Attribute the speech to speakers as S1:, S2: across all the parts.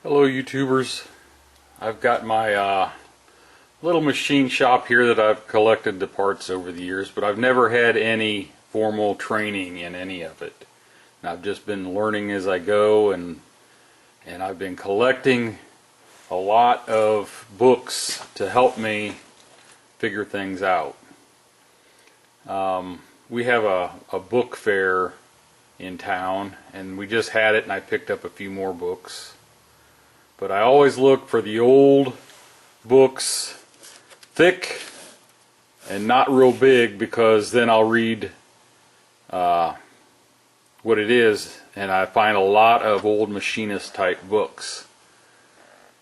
S1: Hello YouTubers. I've got my little machine shop here that I've collected the parts over the years, but I've never had any formal training in any of it. And I've just been learning as I go, and I've been collecting a lot of books to help me figure things out. We have a book fair in town, and we just had it, and I picked up a few more books. But I always look for the old books, thick and not real big, because then I'll read what it is, and I find a lot of old machinist type books.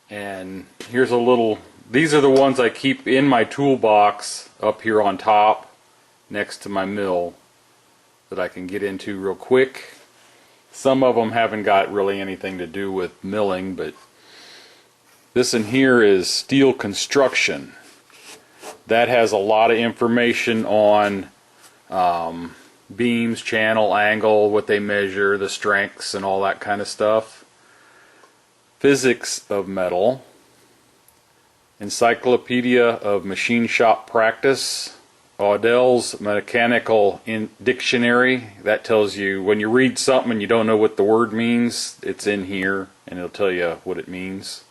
S1: And here's a little, these are the ones I keep in my toolbox up here on top next to my mill that I can get into real quick. Some of them haven't got really anything to do with milling, but this in here is steel construction. That has a lot of information on beams, channel, angle, what they measure, the strengths, and all that kind of stuff. Physics of metal. Encyclopedia of Machine Shop Practice. Odell's Mechanical Dictionary. That tells you when you read something and you don't know what the word means, it's in here and it'll tell you what it means.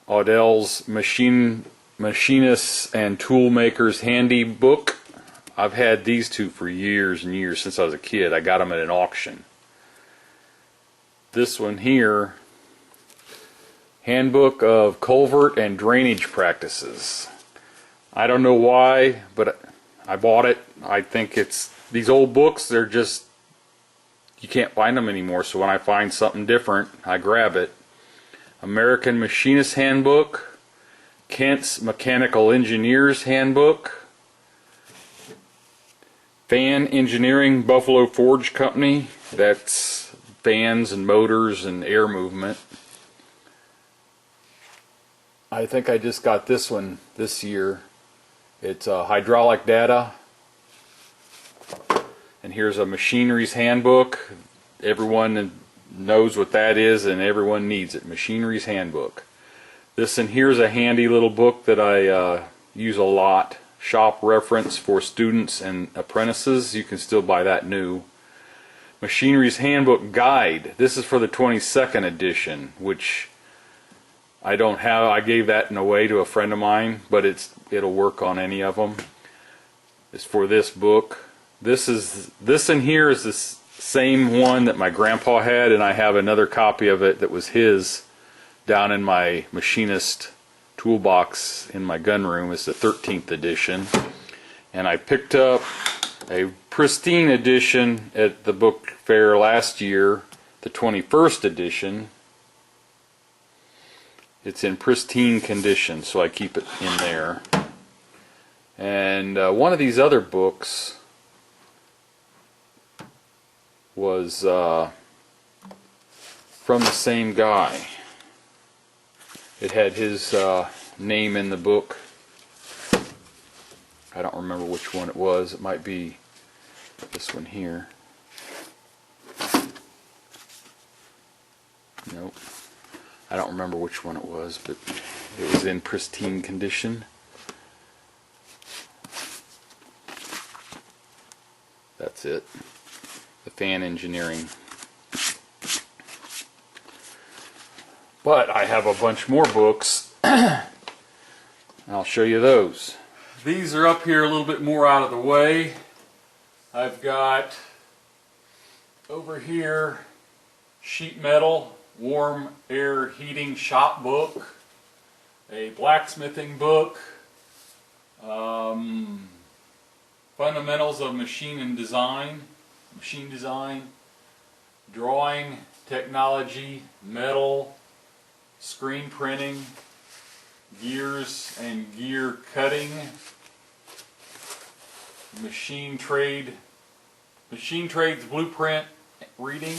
S1: Odell's Machinists and Toolmakers Handy Book. I've had these two for years and years, since I was a kid. I got them at an auction. This one here, Handbook of Culvert and Drainage Practices. I don't know why, but I bought it. I think it's, these old books, they're just, you can't find them anymore, so when I find something different, I grab it. American Machinist Handbook, Kent's Mechanical Engineers Handbook, Fan Engineering Buffalo Forge Company, that's fans and motors and air movement. I think I just got this one this year. It's hydraulic data, and here's a Machinery's Handbook. Everyone knows what that is, and everyone needs it. Machinery's Handbook. This in here is a handy little book that I use a lot. Shop reference for students and apprentices. You can still buy that new. Machinery's Handbook Guide. This is for the 22nd edition, which I don't have. I gave that away to a friend of mine, but it'll work on any of them. It's for this book. This in here is the same one that my grandpa had, and I have another copy of it that was his down in my machinist toolbox in my gun room. It's the 13th edition, and I picked up a pristine edition at the book fair last year, the 21st edition. It's in pristine condition, so I keep it in there. And one of these other books was from the same guy. It had his name in the book. I don't remember which one it was. It might be this one here. Nope. I don't remember which one it was, but it was in pristine condition. That's it. The Fan Engineering. But I have a bunch more books, and I'll show you those. These are up here a little bit more out of the way. I've got over here sheet metal, warm air heating shop book, a blacksmithing book, fundamentals of machine design, drawing, technology, metal, screen printing, gears and gear cutting, machine trades blueprint reading.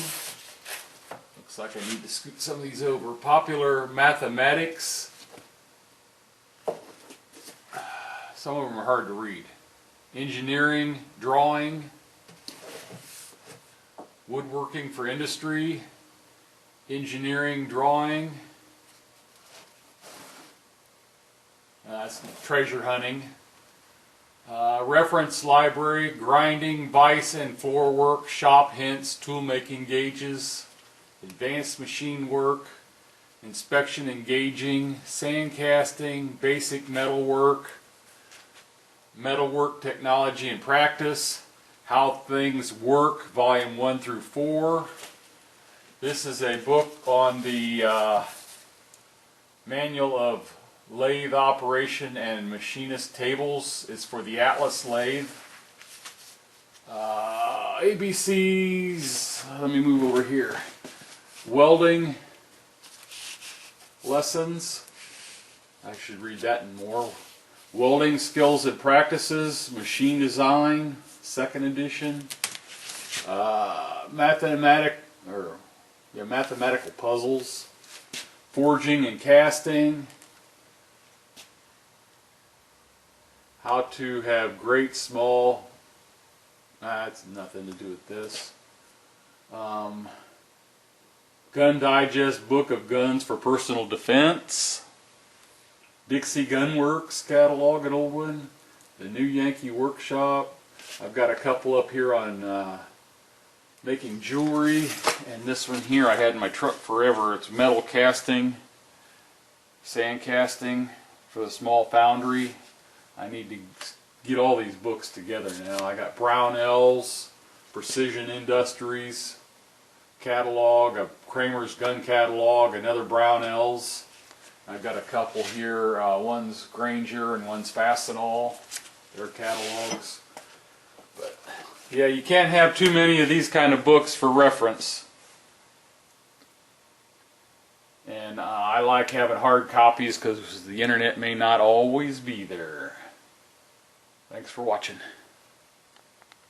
S1: Looks like I need to scoot some of these over. Popular mathematics. Some of them are hard to read. Engineering, drawing, woodworking for industry, engineering drawing. That's treasure hunting. Reference library, grinding, vise and floor work, shop hints, tool making gauges, advanced machine work, inspection and gauging, sand casting, basic metalwork technology and practice, how things work, volume 1 through 4. This is a book on the manual of lathe operation and machinist tables. It's for the Atlas lathe. ABCs, let me move over here. Welding lessons, I should read that and more. Welding skills and practices, machine design, 2nd edition. Mathematical puzzles, forging and casting. How to have great small, that's nothing to do with this. Gun Digest, Book of Guns for Personal Defense. Dixie Gun Works catalog, an old one. The New Yankee Workshop. I've got a couple up here on making jewelry. And this one here I had in my truck forever. It's metal casting, sand casting for the small foundry. I need to get all these books together now. I got Brownells, Precision Industries catalog, a Kramer's gun catalog, another Brownells. I've got a couple here. One's Granger and one's Fastenal. Their catalogs. But yeah, you can't have too many of these kind of books for reference. And I like having hard copies because the internet may not always be there. Thanks for watching.